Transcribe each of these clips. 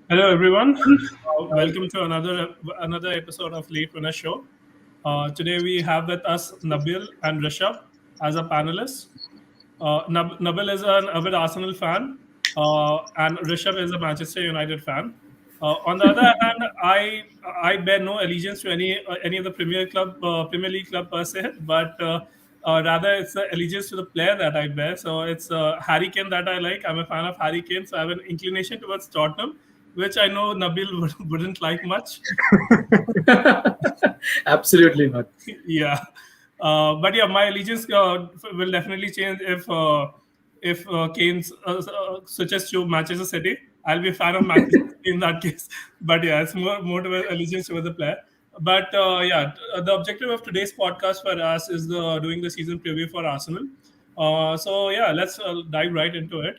Hello, everyone. Welcome to another episode of Late Winner Show. Today we have with us Nabil and Rishabh as a panelist. Nabil is an avid Arsenal fan, and Rishabh is a Manchester United fan. On the other hand, I bear no allegiance to any of the Premier League club per se, but rather it's the allegiance to the player that I bear. So it's Harry Kane that I like. I'm a fan of Harry Kane, so I have an inclination towards Tottenham, which I know Nabil wouldn't like much. Absolutely not. Yeah, but yeah, my allegiance will definitely change if Kane switches to Manchester City. I'll be a fan of Manchester City in that case. But yeah, it's more to allegiance to the player. But the objective of today's podcast for us is doing the season preview for Arsenal. So yeah, let's dive right into it.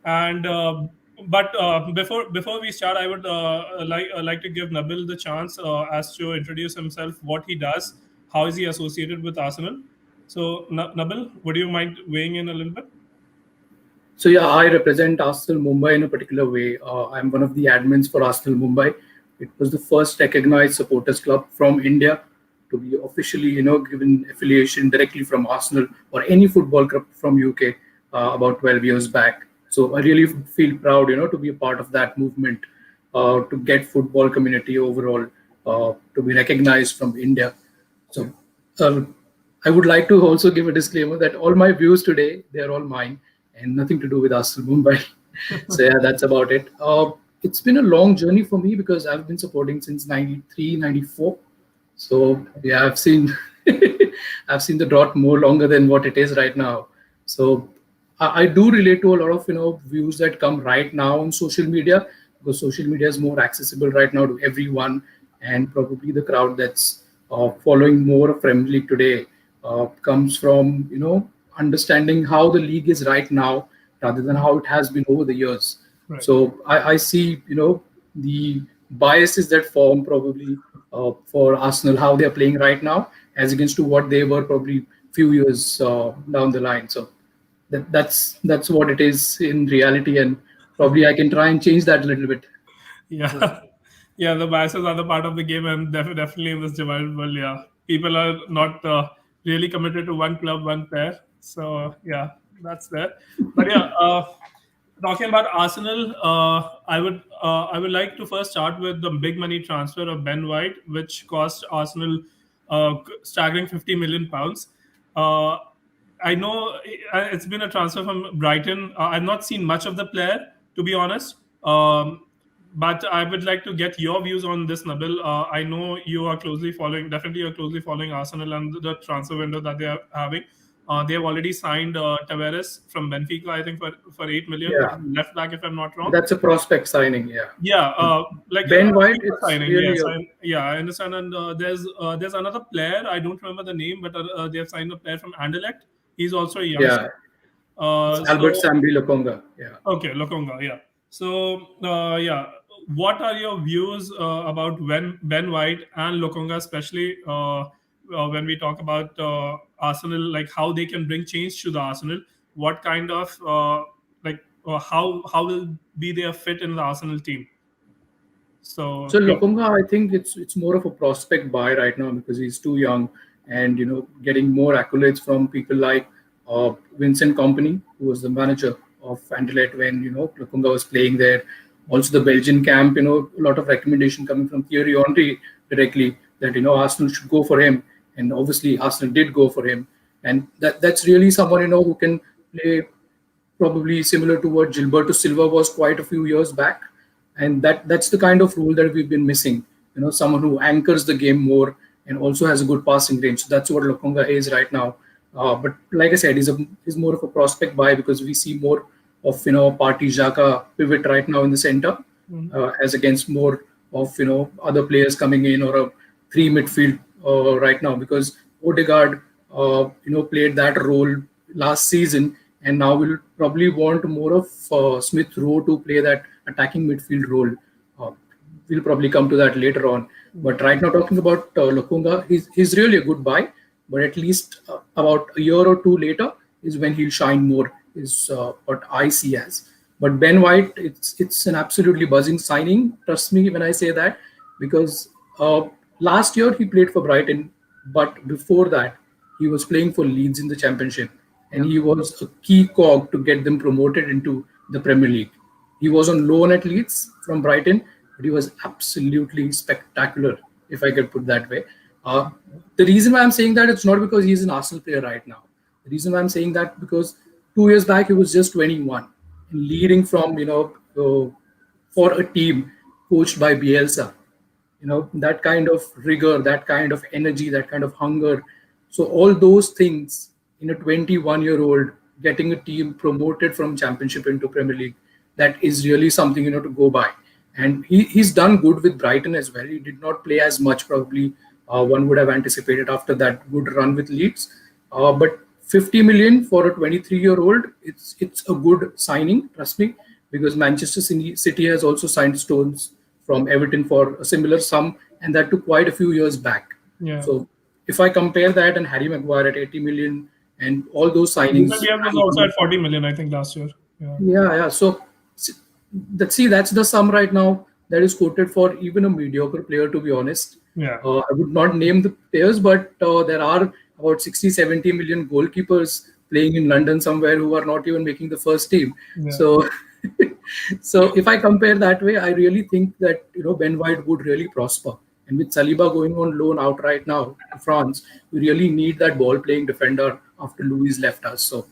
And but before we start, I would like to give Nabil the chance as to introduce himself, what he does, how is he associated with Arsenal. So Nabil, would you mind weighing in a little bit? So yeah, I represent Arsenal Mumbai in a particular way. I'm one of the admins for Arsenal Mumbai. It was the first recognized supporters club from India to be officially, given affiliation directly from Arsenal or any football club from UK about 12 years back. So I really feel proud, to be a part of that movement, to get football community overall to be recognized from India. So uh, I would like to also give a disclaimer that all my views today, they're all mine and nothing to do with Arsenal Mumbai. So yeah, that's about it. It's been a long journey for me because I've been supporting since 93, 94. So yeah, I've seen I've seen the drought more longer than what it is right now. So I do relate to a lot of views that come right now on social media, because social media is more accessible right now to everyone, and probably the crowd that's following more of Premier League today comes from understanding how the league is right now rather than how it has been over the years. Right. So I see the biases that form probably for Arsenal, how they're playing right now as against to what they were probably few years down the line. So that's what it is in reality, and probably I can try and change that a little bit. Yeah, yeah. The biases are the part of the game, and definitely in this divided world, yeah, people are not really committed to one club, one player. So yeah, that's there. But yeah, talking about Arsenal, I would like to first start with the big money transfer of Ben White, which cost Arsenal staggering £50 million. Uh, I know it's been a transfer from Brighton. I've not seen much of the player, to be honest. But I would like to get your views on this, Nabil. I know you are closely following, definitely you're closely following Arsenal and the transfer window that they are having. They have already signed Tavares from Benfica, I think, for 8 million, Yeah, left back, if I'm not wrong. that's a prospect signing. Yeah, Yeah, like Ben White, cheaper it's signing. really Yes, I understand. And there's another player. I don't remember the name, but they have signed a player from Anderlecht. He's also a youngster. yeah, it's Albert So Sambi Lokonga. Yeah. okay, Lokonga, yeah. So yeah, what are your views about when Ben White and Lokonga, especially when we talk about Arsenal, like how they can bring change to the Arsenal? What kind of how will be their fit in the Arsenal team? So So yeah, Lokonga, I think it's more of a prospect buy right now because he's too young, and getting more accolades from people like Vincent Company, who was the manager of Anderlecht when Lokonga was playing there. Also the Belgian camp, a lot of recommendation coming from Thierry Henry directly that Arsenal should go for him, and obviously Arsenal did go for him, and that's really someone who can play probably similar to what Gilberto Silva was quite a few years back, and that's the kind of role that we've been missing. Someone who anchors the game more and also has a good passing range. So that's what Lokonga is right now. But like I said, he's more of a prospect buy because we see more of Partey Xhaka pivot right now in the center, as against more of other players coming in, or a three midfield right now, because Odegaard played that role last season, and now we'll probably want more of Smith Rowe to play that attacking midfield role. Uh, we'll probably come to that later on. But right now, talking about Lokonga, he's really a good buy. But at least about a year or two later is when he'll shine more, is what I see as. But Ben White, it's an absolutely buzzing signing. Trust me when I say that, because last year he played for Brighton, but before that he was playing for Leeds in the Championship, and Yeah. he was a key cog to get them promoted into the Premier League. He was on loan at Leeds from Brighton, but he was absolutely spectacular, if I could put that way. Uh, the reason why I'm saying that, it's not because he's an Arsenal player right now. The reason why I'm saying that, because 2 years back he was just 21 and leading from for a team coached by Bielsa, that kind of rigor, that kind of energy, that kind of hunger. So all those things in a 21-year-old getting a team promoted from Championship into Premier League, that is really something to go by. And he's done good with Brighton as well. He did not play as much probably one would have anticipated after that good run with Leeds. But 50 million for a 23-year-old, it's a good signing, trust me, because Manchester City has also signed Stones from Everton for a similar sum, and that took quite a few years back. Yeah. So if I compare that and Harry Maguire at 80 million and all those signings, Diaz was also at 40 million, I think, last year. Yeah. yeah. So that's the sum right now that is quoted for even a mediocre player, to be honest. Yeah. I would not name the players, but there are about 60, 70 million goalkeepers playing in London somewhere who are not even making the first team. Yeah. So, so if I compare that way, I really think that Ben White would really prosper. And with Saliba going on loan out right now to France, we really need that ball-playing defender after Luis left us. So,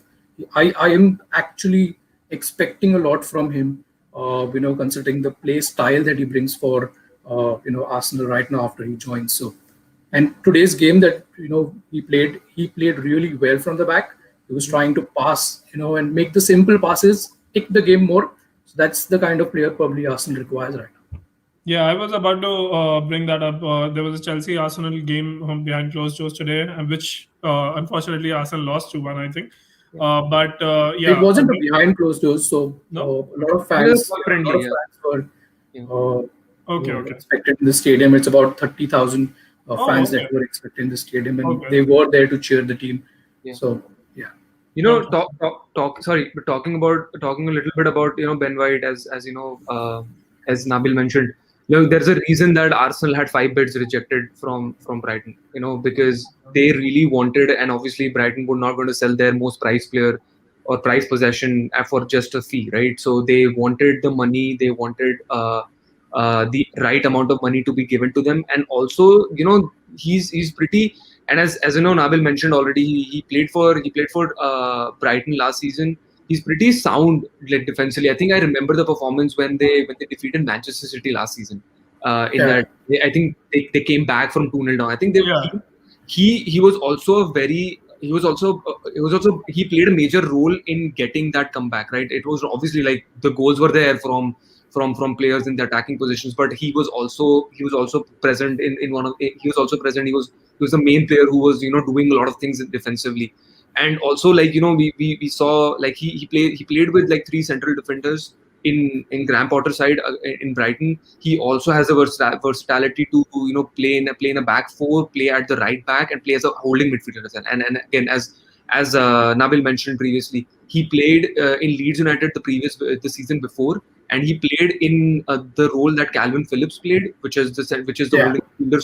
I am actually expecting a lot from him. Considering the play style that he brings for Arsenal right now after he joins. So, and today's game that he played really well from the back. He was trying to pass, and make the simple passes, take the game more. So that's the kind of player probably Arsenal requires right now. Yeah, I was about to bring that up. There was a Chelsea Arsenal game behind closed doors today, which unfortunately Arsenal lost 2-1, I think. But yeah, It wasn't a behind closed doors, so No? a lot of fans, friendly, yeah. were okay. expected in the stadium. It's about 30,000 fans okay. that were expected in the stadium, and Okay. they were there to cheer the team. Yeah. So yeah. But talking a little bit about Ben White, as as Nabil mentioned, there's a reason that Arsenal had 5 bids rejected from Brighton, because they really wanted, and obviously Brighton were not going to sell their most prized player or prized possession for just a fee, right? So they wanted the money, they wanted the right amount of money to be given to them, and also he's pretty. And as Nabil mentioned already, he played for Brighton last season. He's pretty sound defensively. I think I remember the performance when they defeated Manchester City last season. That I think they came back from 2-0 down. I think he was also he played a major role in getting that comeback. Right, it was obviously like the goals were there from players in the attacking positions, but he was also present in one of he was also present. He was the main player who was doing a lot of things defensively. And also, like we saw, like he played with like 3 central defenders in Graham Potter's side in Brighton. He also has a versatility to play in a back 4, play at the right back, and play as a holding midfielder as well. And again, as Nabil mentioned previously, he played in Leeds United the season before, and he played in the role that Calvin Phillips played, which is the holding midfielder.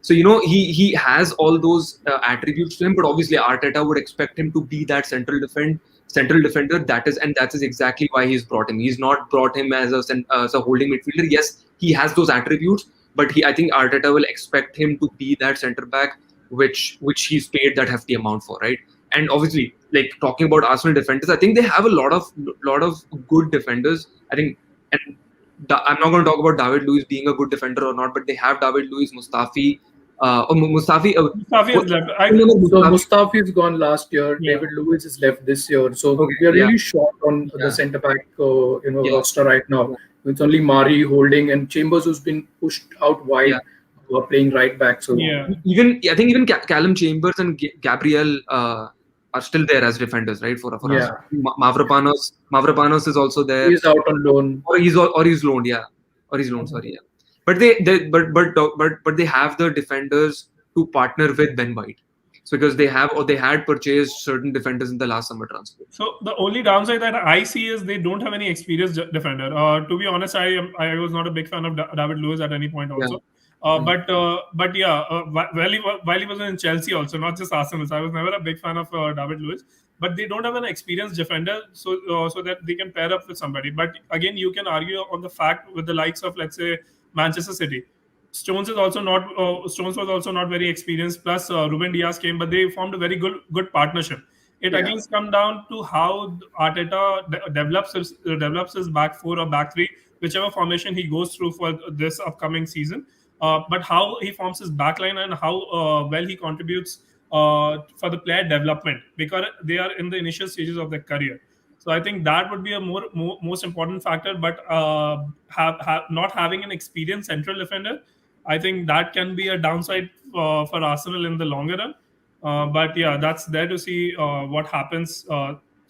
So he has all those attributes to him, but obviously Arteta would expect him to be that central defender. That is exactly why he's brought him. He's not brought him as a holding midfielder. Yes, he has those attributes, but I think Arteta will expect him to be that centre back, which he's paid that hefty amount for, right? And obviously, like talking about Arsenal defenders, I think they have a lot of good defenders. I think, and I'm not going to talk about David Luiz being a good defender or not, but they have David Luiz, Mustafi. Mustafi is left. So Mustafi is gone last year. Yeah. David Luiz is left this year. So we are really short on the centre back roster right now. It's only Mari holding, and Chambers, who's been pushed out wide, playing right back. So I think even Callum Chambers and Gabriel are still there as defenders, right? For us. Mavropanos is also there. He's out on loan, or he's loaned, sorry, yeah. But they have the defenders to partner with Ben White. It's because they had purchased certain defenders in the last summer transfer. So the only downside that I see is they don't have any experienced defender. To be honest, I was not a big fan of David Luiz at any point also. But yeah, while he was in Chelsea also, not just Arsenal. So I was never a big fan of David Luiz. But they don't have an experienced defender, so that they can pair up with somebody. But again, you can argue on the fact with the likes of, let's say, Manchester City. Stones was also not very experienced. Plus, Ruben Diaz came, but they formed a very good partnership. It Yeah. again comes down to how Arteta develops his back four or back three, whichever formation he goes through for this upcoming season. But how he forms his backline and how well he contributes for the player development, because they are in the initial stages of their career. So I think that would be a most important factor. But not having an experienced central defender, I think that can be a downside for Arsenal in the longer run. But yeah, that's there to see what happens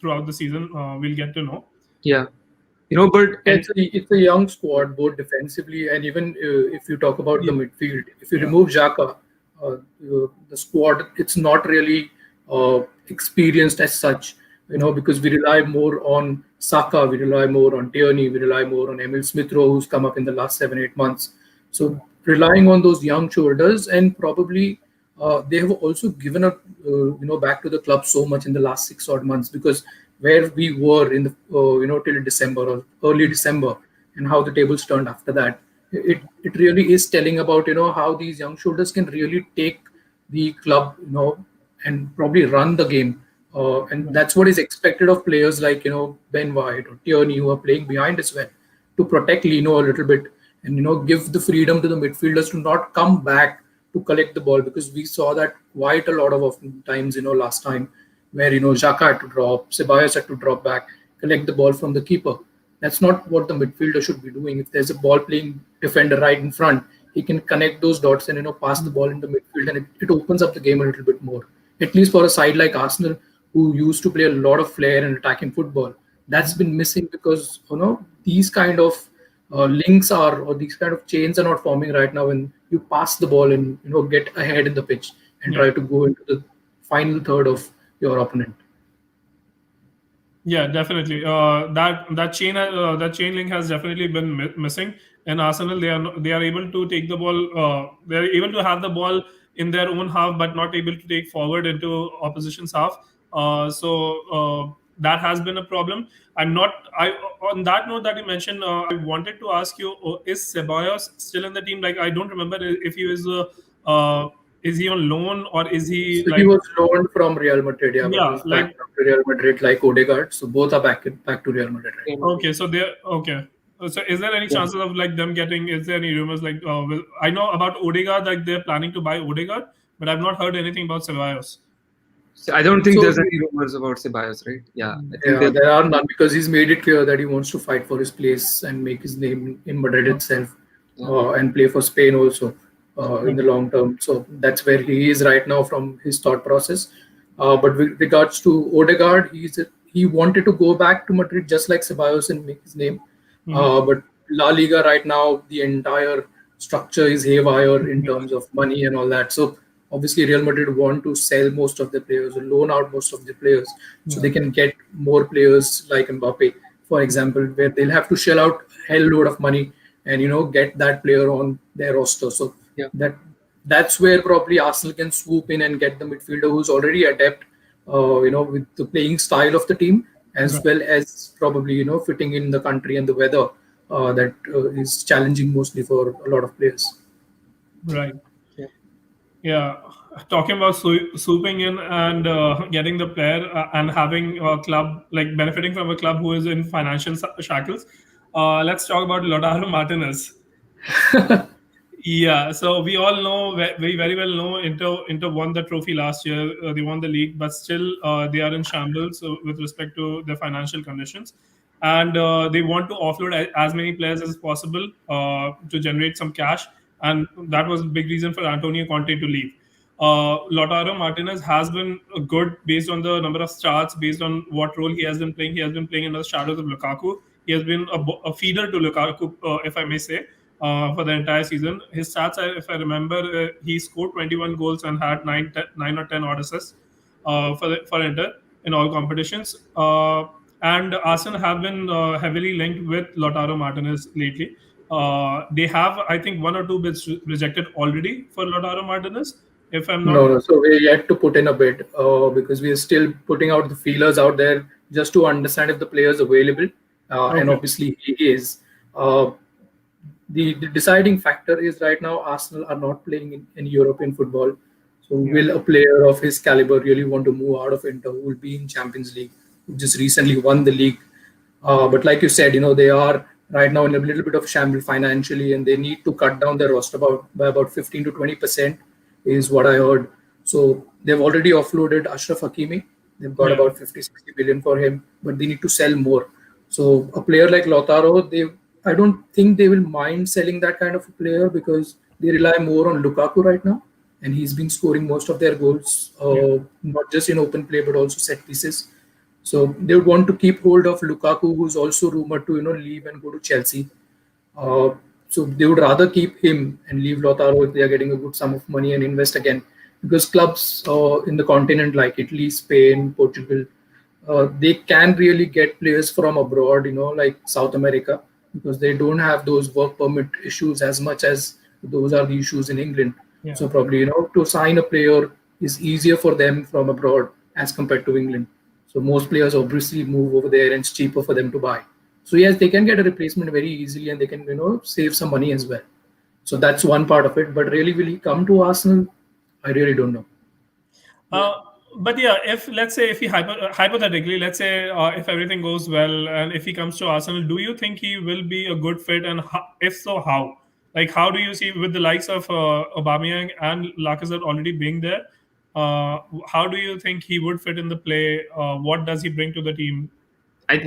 throughout the season. We'll get to know. Yeah, but It's a young squad, both defensively and even if you talk about the midfield. If you remove Xhaka, the squad, it's not really experienced as such, because we rely more on Saka, we rely more on Tierney, we rely more on Emile Smith Rowe, who's come up in the last 7-8 months. So relying on those young shoulders, and probably they have also given up, back to the club so much in the last 6 odd months, because where we were in the, till December or early December, and how the tables turned after that, it really is telling about, how these young shoulders can really take the club, and probably run the game. And that's what is expected of players like, Ben White or Tierney, who are playing behind as well, to protect Lino a little bit, and, give the freedom to the midfielders to not come back to collect the ball, because we saw that quite a lot of times, last time, where, Xhaka had to drop, Ceballos had to drop back, collect the ball from the keeper. That's not what the midfielder should be doing. If there's a ball playing defender right in front, he can connect those dots and, pass the ball in the midfield, and it opens up the game a little bit more. At least for a side like Arsenal, who used to play a lot of flair and attacking football, that's been missing, because, these kind of links or these kind of chains are not forming right now when you pass the ball and, get ahead in the pitch and try to go into the final third of your opponent. Yeah, definitely. That chain link has definitely been missing. In Arsenal, they are able to take the ball. They are able to have the ball in their own half, but not able to take forward into opposition's half. That has been a problem. On that note that you mentioned, I wanted to ask you: is Ceballos still in the team? Like, I don't remember if he was. Is he on loan, or is he? So he was loaned from Real Madrid, but he's like back to Real Madrid, like Odegaard. So both are back to Real Madrid. Right? Okay, so they're okay. So is there any chances of like them getting? Is there any rumors like? I know about Odegaard, like they're planning to buy Odegaard, but I've not heard anything about Ceballos. I don't think there's any rumors about Ceballos, right? Yeah, there are none, because he's made it clear that he wants to fight for his place and make his name in Madrid itself, and play for Spain also. In the long term. So that's where he is right now from his thought process. But with regards to Odegaard, he wanted to go back to Madrid just like Ceballos and make his name. But La Liga right now, the entire structure is haywire in terms of money and all that. So obviously Real Madrid want to sell most of the players or loan out most of the players, so they can get more players like Mbappe, for example, where they'll have to shell out a hell load of money and get that player on their roster. So that's where probably Arsenal can swoop in and get the midfielder who's already adept, with the playing style of the team, as well as probably fitting in the country and the weather that is challenging mostly for a lot of players. Right. Yeah. Talking about swooping in and getting the player and having a club, like benefiting from a club who is in financial shackles. Let's talk about Lautaro Martinez. Yeah, so we all know, we very well know, Inter won the trophy last year. They won the league, but still they are in shambles with respect to their financial conditions, and they want to offload as many players as possible to generate some cash, and that was a big reason for Antonio Conte to leave. Lautaro Martinez has been good based on the number of starts, based on what role he has been playing. He has been playing in the shadows of Lukaku. He has been a feeder to Lukaku, if I may say. for the entire season. His stats, if I remember, he scored 21 goals and had 9 or 10 odd assists for Inter in all competitions. And Arsenal have been heavily linked with Lautaro Martinez lately. They have, I think, one or two bids rejected already for Lautaro Martinez. If I'm not No. So we're yet to put in a bid because we are still putting out the feelers out there just to understand if the player is available. And okay, obviously he is. Uh, the deciding factor is right now Arsenal are not playing in European football. So yeah, will a player of his caliber really want to move out of Inter who will be in Champions League, who just recently won the league? But like you said, they are right now in a little bit of shambles financially, and they need to cut down their roster by about 15 to 20%, is what I heard. So they've already offloaded Ashraf Hakimi. They've got yeah, about 50-60 billion for him, but they need to sell more. So a player like Lautaro, I don't think they will mind selling that kind of a player because they rely more on Lukaku right now, and he's been scoring most of their goals, yeah, not just in open play but also set pieces. So they would want to keep hold of Lukaku, who's also rumored to leave and go to Chelsea. Uh, so they would rather keep him and leave Lautaro if they are getting a good sum of money and invest again, because clubs in the continent like Italy, Spain, Portugal, they can really get players from abroad, like South America, because they don't have those work permit issues as much as those are the issues in England. yeah. So probably, to sign a player is easier for them from abroad as compared to England. So most players obviously move over there and it's cheaper for them to buy. So yes, they can get a replacement very easily and they can, save some money as well. So that's one part of it. But really, will he come to Arsenal? I really don't know. Uh, but yeah, if let's say if he hypothetically, let's say if everything goes well and if he comes to Arsenal, do you think he will be a good fit? And if so, how? Like, how do you see with the likes of Aubameyang and Lacazette already being there? How do you think he would fit in the play? What does he bring to the team? I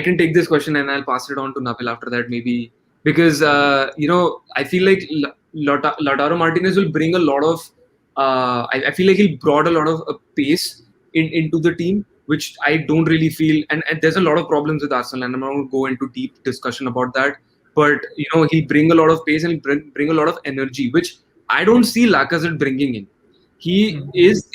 can take this question and I'll pass it on to Nabil after that, maybe, because I feel like Lautaro Martinez will bring a lot of. I feel like he brought a lot of pace into the team, which I don't really feel. And there's a lot of problems with Arsenal, and I'm not going to go into deep discussion about that. But he'll bring a lot of pace and he'll bring a lot of energy, which I don't see Lacazette bringing in. He is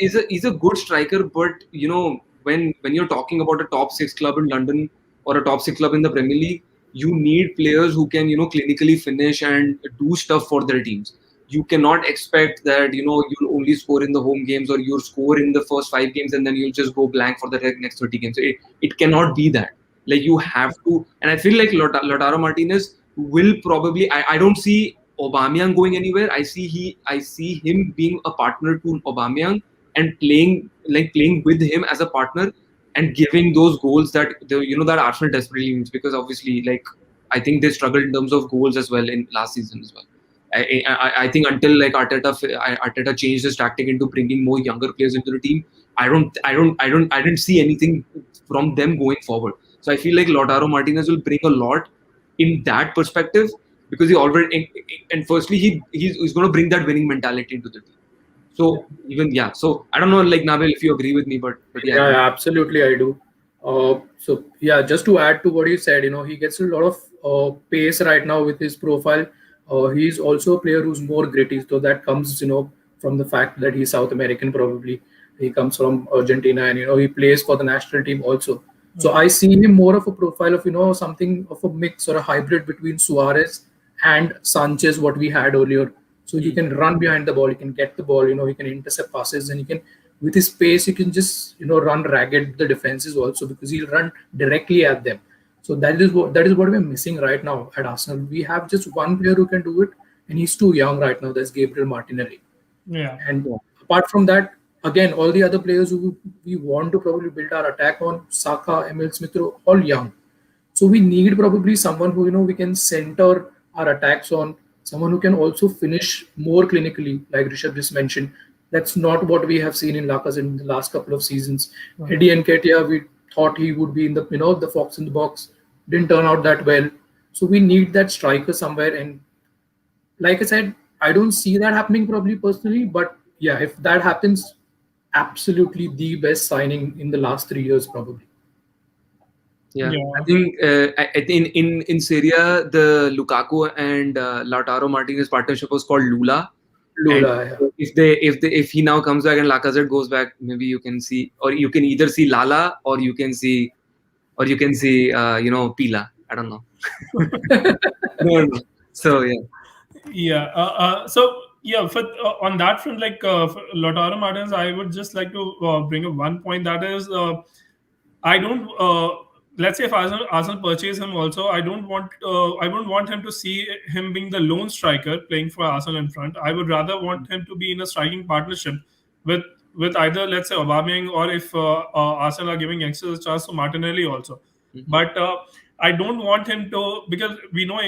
a good striker, but when you're talking about a top 6 club in London or a top 6 club in the Premier League, you need players who can clinically finish and do stuff for their teams. You cannot expect that you'll only score in the home games or you'll score in the first 5 games and then you'll just go blank for the next 30 games. It cannot be that. Like, you have to, and I feel like Lautaro Martinez will probably. I don't see Aubameyang going anywhere. I see him being a partner to Aubameyang and playing with him as a partner and giving those goals that that Arsenal desperately needs, because obviously, like, I think they struggled in terms of goals as well in last season as well. I think until like Arteta changed his tactic into bringing more younger players into the team, I didn't see anything from them going forward. So I feel like Lautaro Martinez will bring a lot in that perspective, because he already, and firstly he's going to bring that winning mentality into the team. So so I don't know, like, Nabil, if you agree with me, but yeah. Yeah, absolutely, I do. So yeah, just to add to what you said, he gets a lot of pace right now with his profile. He's also a player who's more gritty, so that comes, from the fact that he's South American. Probably he comes from Argentina, and he plays for the national team also. So I see him more of a profile of something of a mix or a hybrid between Suarez and Sanchez, what we had earlier. So he can run behind the ball, he can get the ball, he can intercept passes, and he can, with his pace, he can just run ragged the defenses also, because he'll run directly at them. So that is what we're missing right now at Arsenal. We have just one player who can do it, and he's too young right now. That's Gabriel Martinelli. Yeah. And apart from that, again, all the other players who we want to probably build our attack on, Saka, Emile Smith Rowe, all young. So we need probably someone who we can center our attacks on, someone who can also finish more clinically, like Rishabh just mentioned. That's not what we have seen in Lacazette in the last couple of seasons. Eddie Nketiah, we thought he would be in the the fox in the box. Didn't turn out that well. So we need that striker somewhere. And like I said, I don't see that happening probably personally, but yeah, if that happens, absolutely the best signing in the last 3 years probably. Yeah, Yeah. I think in Serie A, the Lukaku and Lautaro Martinez partnership was called Lula. And Lula, yeah. if he now comes back and Lacazette goes back, maybe you can see, or you can either see Lala, or you can see Pila. I don't know. No. So yeah. Yeah. So yeah, on that front, like for Lautaro Martinez, I would just like to bring up one point, that is, I don't. Let's say if Arsenal purchase him also, I don't want. I wouldn't want him to see him being the lone striker playing for Arsenal in front. I would rather want him to be in a striking partnership with with either, let's say, Aubameyang, or if Arsenal are giving access chance to Martinelli also. Mhm. But I don't want him to, because we know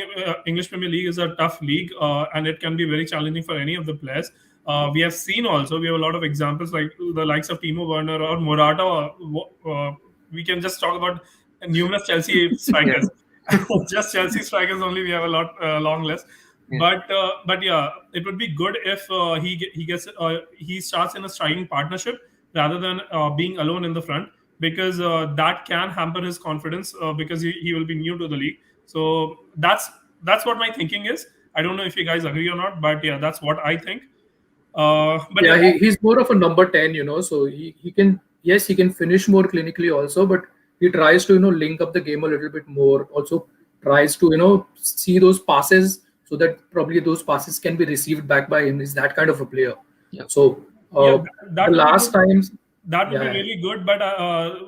English Premier League is a tough league, and it can be very challenging for any of the players. We have seen also, we have a lot of examples like the likes of Timo Werner or Morata. We can just talk about numerous Chelsea Yeah. strikers. Just Chelsea strikers only, we have a long list. Yeah. But yeah, it would be good if he starts in a striking partnership rather than being alone in the front, because that can hamper his confidence, because he will be new to the league. So that's what my thinking is. I don't know if you guys agree or not, but yeah, that's what I think. But Yeah, yeah, he's more of a number 10, so he can, yes, he can finish more clinically also, but he tries to, link up the game a little bit more. Also tries to, see those passes so that probably those passes can be received back by him. He's that kind of a player. Yeah. So yeah, the that would be last good. times, That would be yeah, really good, but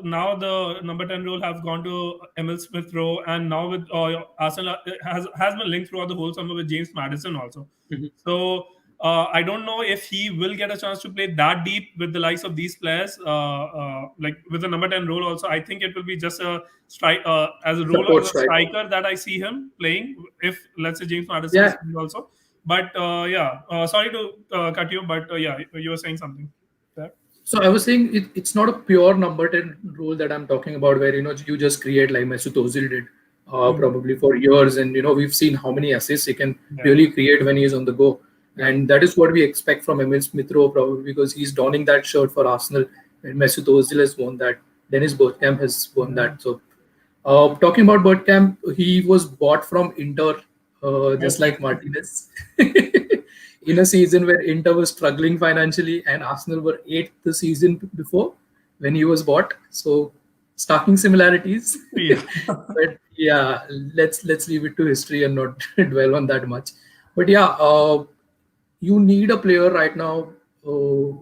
now the number 10 role has gone to Emile Smith Rowe, and now with Arsenal, has been linked throughout the whole summer with James Maddison also. Mhm. So I don't know if he will get a chance to play that deep with the likes of these players, like with the number 10 role also. I think it will be just a strike, as a role support as a striker. striker that I see him playing, if let's say James Maddison is Yeah. also. But yeah, sorry to cut you, but yeah, you were saying something there. So I was saying it's not a pure number 10 rule that I'm talking about, where you just create like Mesut Ozil did, probably for years, and we've seen how many assists he can Yeah. really create when he's on the go, Yeah. and that is what we expect from Emile Smith Rowe, probably because he's donning that shirt for Arsenal, and Mesut Ozil has won that. Dennis Bergkamp has won that. So talking about Bergkamp, he was bought from Inter, just like Martinez. In a season where Inter was struggling financially and Arsenal were eighth the season before when he was bought. So starking similarities. Yeah. But yeah, let's leave it to history and not dwell on that much. But yeah, you need a player right now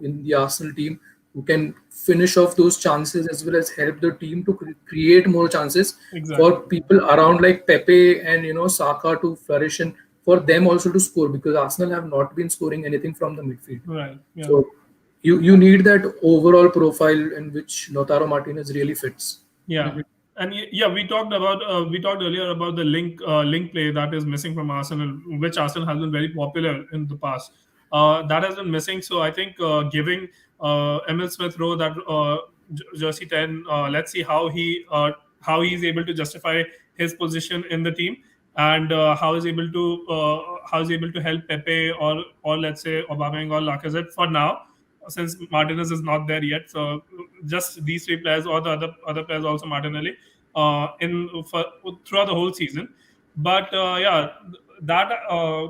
in the Arsenal team who can finish off those chances as well as help the team to create more chances Exactly. for people around like Pepe and Saka to flourish, and for them also to score, because Arsenal have not been scoring anything from the midfield. Right. Yeah. So you need that overall profile in which Lautaro Martinez really fits. Yeah. And yeah, we talked earlier about the link play that is missing from Arsenal, which Arsenal has been very popular in the past. That has been missing. So I think giving Emile Smith Rowe that jersey 10, let's see how he's able to justify his position in the team, and how is able to help Pepe, or let's say Aubameyang or Lacazette for now, since Martinez is not there yet. So just these three players, or the other players also Martinelli, throughout the whole season. But yeah, that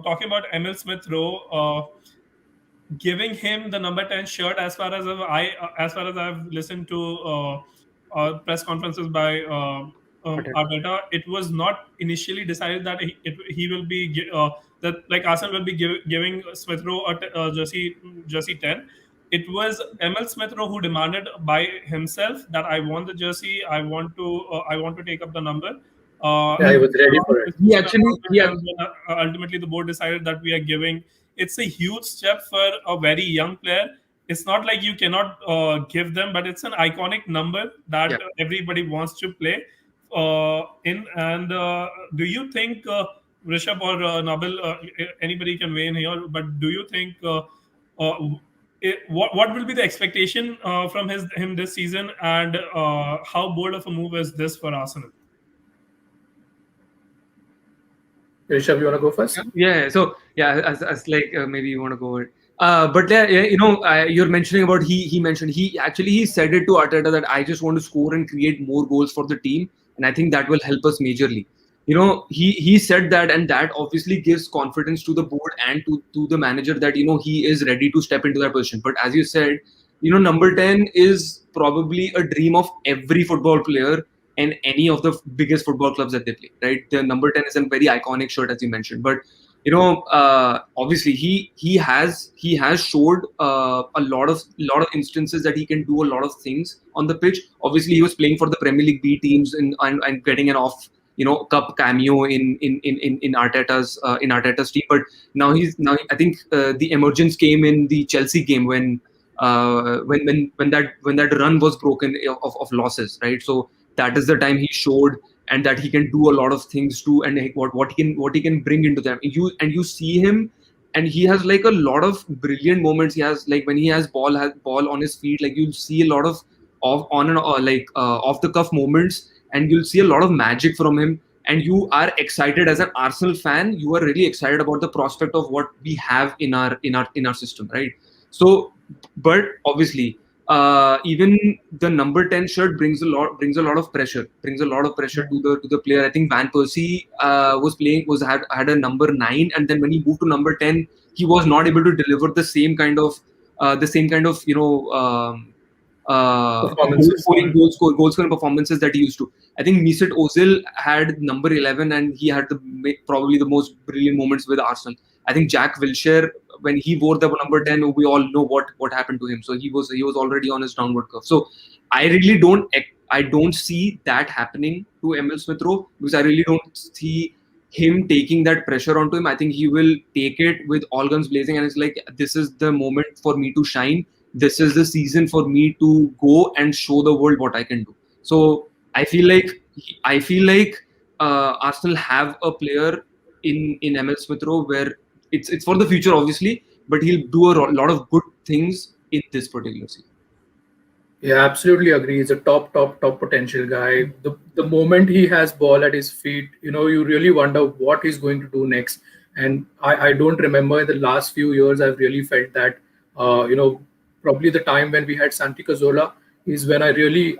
talking about Emile Smith Rowe, giving him the number 10 shirt, as far as I've listened to press conferences by Arteta, it was not initially decided that he will be that like Arsenal will be giving Smith Rowe a jersey 10. It was Emile Smith Rowe who demanded by himself that I want the jersey, I want to take up the number. Yeah, he And was ready for it. He actually, ultimately the board decided that we are giving. It's a huge step for a very young player. It's not like you cannot give them, but it's an iconic number that Yeah. everybody wants to play in. And do you think, Rishabh or Nabil, anybody can weigh in here, but do you think what will be the expectation from him this season, and how bold of a move is this for Arsenal? Rishabh, you want to go first? Yeah. So yeah, as like maybe you want to go with. But yeah, you're mentioning about he said it to Arteta that I just want to score and create more goals for the team. and I think that will help us majorly. He said that, and that obviously gives confidence to the board and to the manager that he is ready to step into that position. But as you said, number 10 is probably a dream of every football player and any of the biggest football clubs that they play, right? The number 10 is a very iconic shirt, as you mentioned. But obviously he has showed a lot of instances that he can do a lot of things on the pitch. Obviously, he was playing for the Premier League B teams and getting an off cup cameo in Arteta's team. But now I think the emergence came in the Chelsea game when that run was broken of losses, right? So that is the time he showed, and that he can do a lot of things too, and what he can bring into them. You see him, and he has like a lot of brilliant moments. He has, like, when he has ball on his feet, like you'll see a lot of on and off the cuff moments, and you'll see a lot of magic from him. And you are excited as an Arsenal fan. You are really excited about the prospect of what we have in our system, right? So, but obviously, even the number 10 shirt brings a lot of pressure to the player. I think Van Persie had a number 9, and then when he moved to number 10, he was not able to deliver the same kind of goal scoring performances that he used to. I think Mesut Ozil had number 11, and he had probably the most brilliant moments with Arsenal. I think Jack Wilshere, when he wore the number 10, we all know what happened to him. So he was already on his downward curve. So I really don't see that happening to Emile Smith Rowe, because I really don't see him taking that pressure onto him. I think he will take it with all guns blazing, and it's like, this is the moment for me to shine. This is the season for me to go and show the world what I can do. So I feel like Arsenal have a player in Emile Smith Rowe where it's for the future, obviously, but he'll do a lot of good things in this particular season. Yeah, absolutely agree. He's a top potential guy. The moment he has ball at his feet, you really wonder what he's going to do next. And I don't remember in the last few years I've really felt that. Probably the time when we had Santi Cazorla is when I really,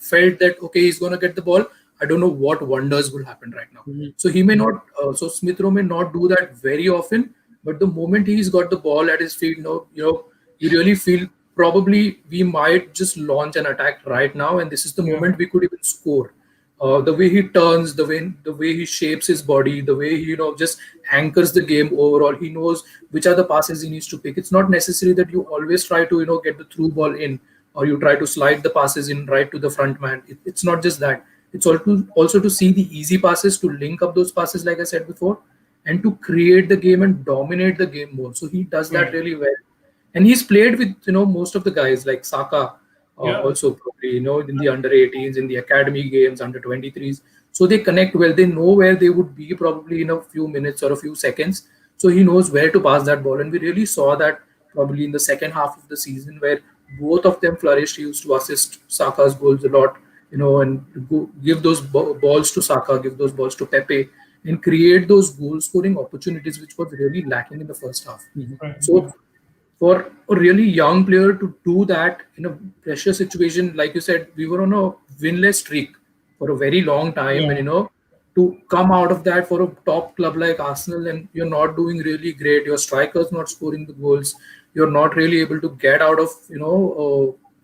felt that, okay, he's going to get the ball. I don't know what wonders will happen right now. Mm-hmm. So he may not, so Smith Rowe may not do that very often, but the moment he's got the ball at his feet, you really feel probably we might just launch an attack right now, and this is the moment we could even score. The way he turns, the way he shapes his body, the way he just anchors the game overall. He knows which are the passes he needs to pick. It's not necessary that you always try to get the through ball in, or you try to slide the passes in right to the front man. It's not just that. It's also to see the easy passes, to link up those passes, like I said before, and to create the game and dominate the game more. So he does that really well, and he's played with most of the guys like Saka. Also probably in the under 18s, in the academy games, under 23s, so they connect well. They know where they would be probably in a few minutes or a few seconds, so he knows where to pass that ball. And we really saw that probably in the second half of the season, where both of them flourished. He used to assist Saka's goals a lot, and give those balls to Saka, give those balls to Pepe, and create those goal scoring opportunities, which was really lacking in the first half. So for a really young player to do that in a pressure situation, like you said, we were on a winless streak for a very long time, and to come out of that for a top club like Arsenal, and you're not doing really great. Your striker's not scoring the goals. You're not really able to get out of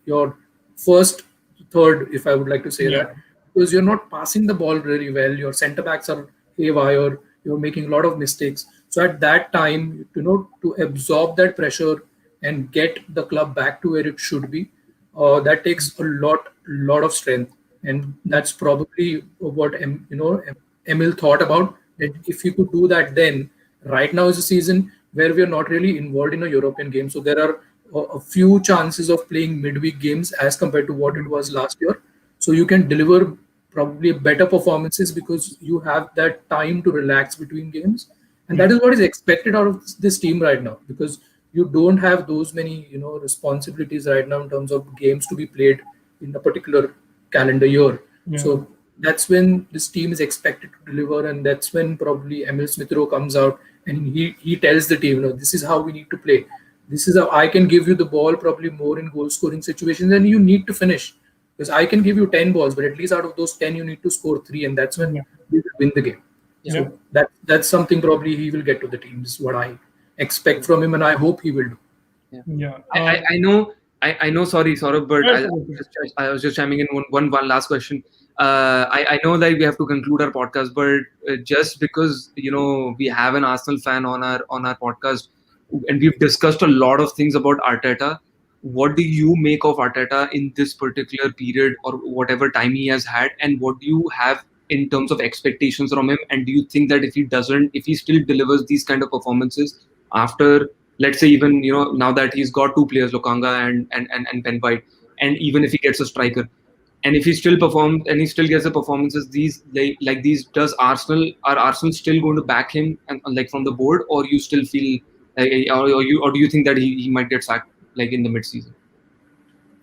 your first third, if I would like to say that, because you're not passing the ball really well. Your centre backs are haywire. You're making a lot of mistakes. So at that time, to absorb that pressure and get the club back to where it should be, that takes a lot of strength. And that's probably what Emil thought about. That if he could do that, then right now is a season where we are not really involved in a European game. So there are a few chances of playing midweek games as compared to what it was last year. So you can deliver probably better performances because you have that time to relax between games. And that is what is expected out of this team right now, because you don't have those many, responsibilities right now in terms of games to be played in a particular calendar year. So that's when this team is expected to deliver, and that's when probably Emile Smith Rowe comes out and he tells the team, this is how we need to play. This is how I can give you the ball probably more in goal scoring situations, and you need to finish. Because I can give you 10 balls, but at least out of those 10, you need to score 3, and that's when Yeah. we will win the game. Yeah. So that's something probably he will get to the team, is what I expect from him, and I hope he will do. Yeah. I know. I know. Sorry, Saurabh, but Yes, I was just chiming in one last question. I know that we have to conclude our podcast, but just because we have an Arsenal fan on our podcast, and we've discussed a lot of things about Arteta. What do you make of Arteta in this particular period or whatever time he has had, and what do you have in terms of expectations from him? And do you think that if he still delivers these kind of performances after, let's say, even now that he's got two players, Lokanga and Ben White, and even if he gets a striker, and if he still performs and he still gets the performances these like these, are Arsenal still going to back him and like from the board, or you still feel or do you think that he might get sacked like in the mid season?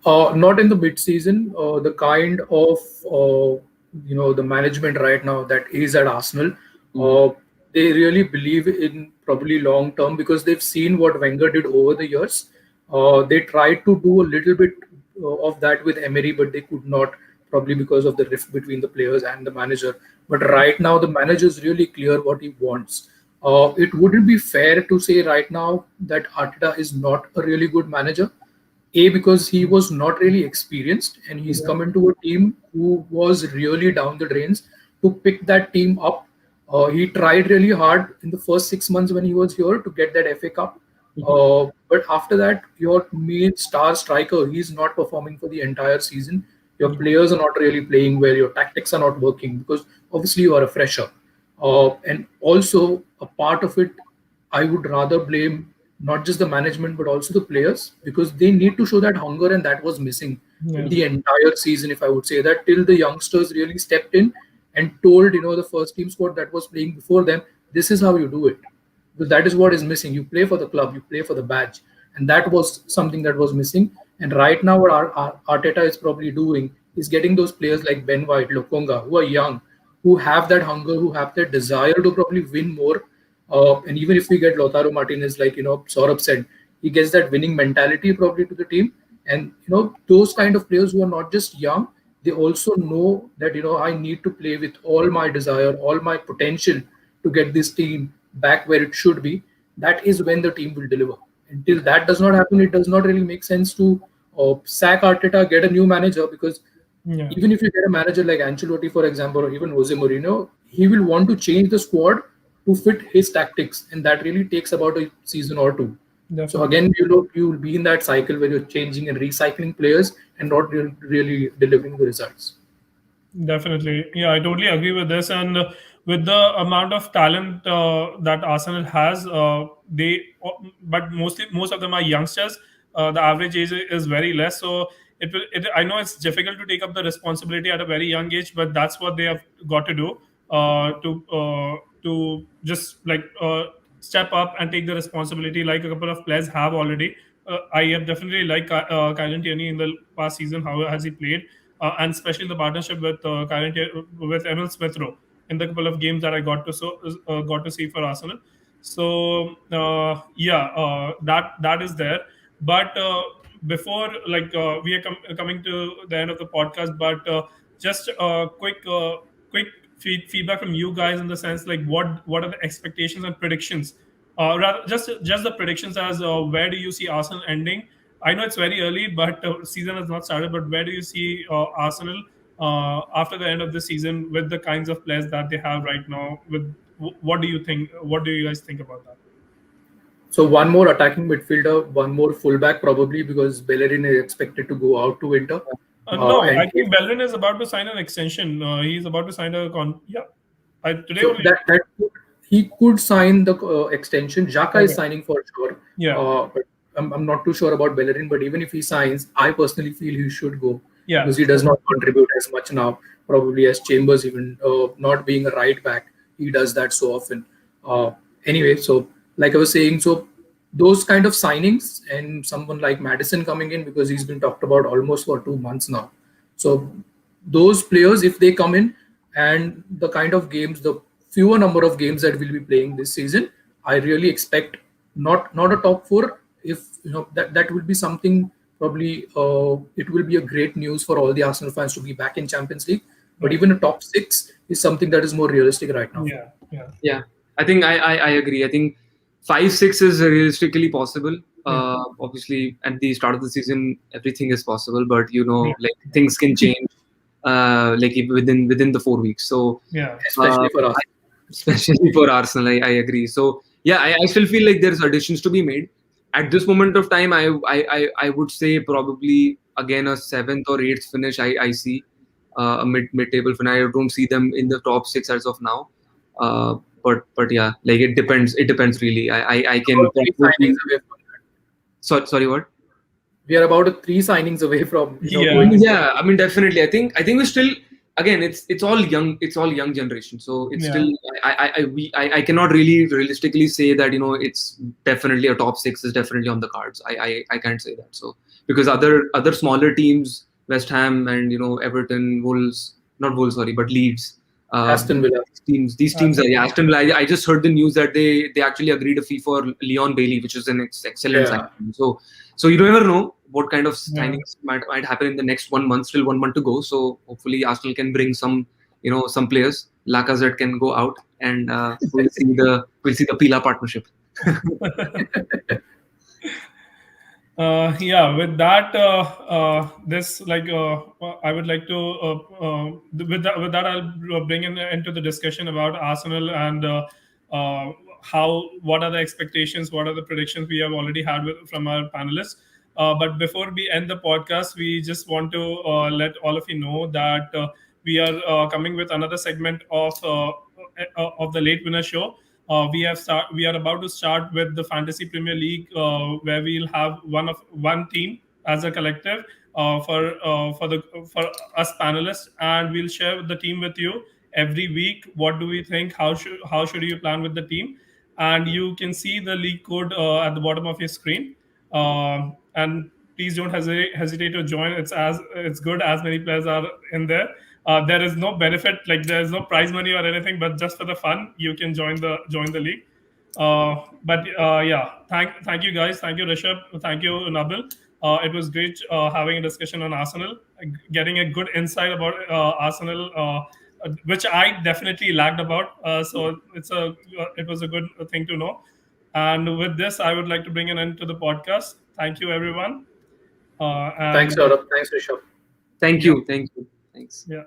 Not in the mid-season. The kind of the management right now that is at Arsenal, they really believe in probably long term, because they've seen what Wenger did over the years. They tried to do a little bit of that with Emery, but they could not, probably because of the rift between the players and the manager. But right now, the manager is really clear what he wants. It wouldn't be fair to say right now that Arteta is not a really good manager. Because he was not really experienced, and he's come into a team who was really down the drains to pick that team up. He tried really hard in the first 6 months when he was here to get that FA Cup. But after that, your main star striker, he's not performing for the entire season. Your players are not really playing well. Your tactics are not working, because obviously you are a fresher. And also, a part of it, I would rather blame not just the management but also the players, because they need to show that hunger, and that was missing in the entire season. If I would say that, till the youngsters really stepped in and told the first team squad that was playing before them, this is how you do it, because that is what is missing. You play for the club, you play for the badge, and that was something that was missing. And right now, what Arteta is probably doing is getting those players like Ben White, Lokonga, who are young, who have that hunger, who have that desire to probably win more. And even if we get Lautaro Martinez, like Saurabh said, he gets that winning mentality probably to the team. And those kind of players who are not just young, they also know that I need to play with all my desire, all my potential to get this team back where it should be. That is when the team will deliver. Until that does not happen, it does not really make sense to sack Arteta, get a new manager, because even if you get a manager like Ancelotti, for example, or even Jose Mourinho, he will want to change the squad to fit his tactics, and that really takes about a season or two. Definitely. So again, you will be in that cycle where you're changing and recycling players and not really delivering the results. Definitely. Yeah, I totally agree with this. And with the amount of talent that Arsenal has, but most of them are youngsters. The average age is very less. So I know it's difficult to take up the responsibility at a very young age, but that's what they have got to do to just step up and take the responsibility, like a couple of players have already. I have definitely liked Kylian Tierney in the past season. How has he played? And especially the partnership with with Emile Smith Rowe in the couple of games that I got to see for Arsenal. So that is there. But before we are coming to the end of the podcast, but just quick feedback from you guys, in the sense like what are the expectations and predictions, rather just the predictions, as where do you see Arsenal ending? I know it's very early, but season has not started. But where do you see Arsenal after the end of the season, with the kinds of players that they have right now? What do you think? What do you guys think about that? So one more attacking midfielder, one more fullback probably, because Bellerin is expected to go out to winter. No, I think Bellerin is about to sign an extension. He's about to sign a he could sign the extension. Xhaka is signing for sure. Yeah. But I'm not too sure about Bellerin, but even if he signs, I personally feel he should go. Yeah. Because he does not contribute as much now, probably as Chambers, even not being a right back. He does that so often. Anyway, so like I was saying, so those kind of signings, and someone like Maddison coming in, because he's been talked about almost for 2 months now. So those players, if they come in, and the kind of games, the fewer number of games that we'll be playing this season, I really expect not a top four. If that would be something probably it will be a great news for all the Arsenal fans to be back in Champions League. But even a top 6 is something that is more realistic right now. Yeah. I think I agree. I think 5-6 is realistically possible. Obviously, at the start of the season, everything is possible, but like things can change, like within the 4 weeks. So Especially for us. especially for Arsenal, I agree. So yeah, I still feel like there's additions to be made. At this moment of time, I would say probably again a 7th or 8th finish. I see a mid-table finish. I don't see them in the top 6 as of now. But yeah, like it depends. It depends really. I can. About 3 signings away from that. Sorry, what? We are about 3 signings away from Yeah. Yeah, I mean definitely. I think we're still, again, it's all young. It's all young generation. So it's Yeah. still I cannot really realistically say that it's definitely a top 6 is definitely on the cards. I can't say that. So because other smaller teams, West Ham and Everton, Wolves, not Wolves, sorry, but Leeds. Aston Villa. These teams are Aston Villa. I just heard the news that they actually agreed a fee for Leon Bailey, which is an excellent signing. So you don't ever know what kind of signings might happen in the next 1 month. Still 1 month to go. So hopefully Arsenal can bring some players. Lacazette can go out, and we'll see the Pila partnership. With that, I would like to with that I'll bring into the discussion about Arsenal and what are the expectations, what are the predictions we have already had from our panelists. But before we end the podcast, we just want to let all of you know that we are coming with another segment of the Late Winner Show. We are about to start with the Fantasy Premier League, where we'll have one team as a collective for us panelists, and we'll share the team with you every week. What do we think? How should you plan with the team? And you can see the league code at the bottom of your screen. And please don't hesitate to join. It's good as many players are in there. There is no benefit, like there is no prize money or anything, but just for the fun, you can join the league. Thank you guys, thank you Rishabh, thank you Nabil. It was great having a discussion on Arsenal, getting a good insight about Arsenal, which I definitely lagged about. So it was a good thing to know. And with this, I would like to bring an end to the podcast. Thank you, everyone. Thanks, Saurabh. Thanks, Rishabh. Thank you. Thanks. Yeah.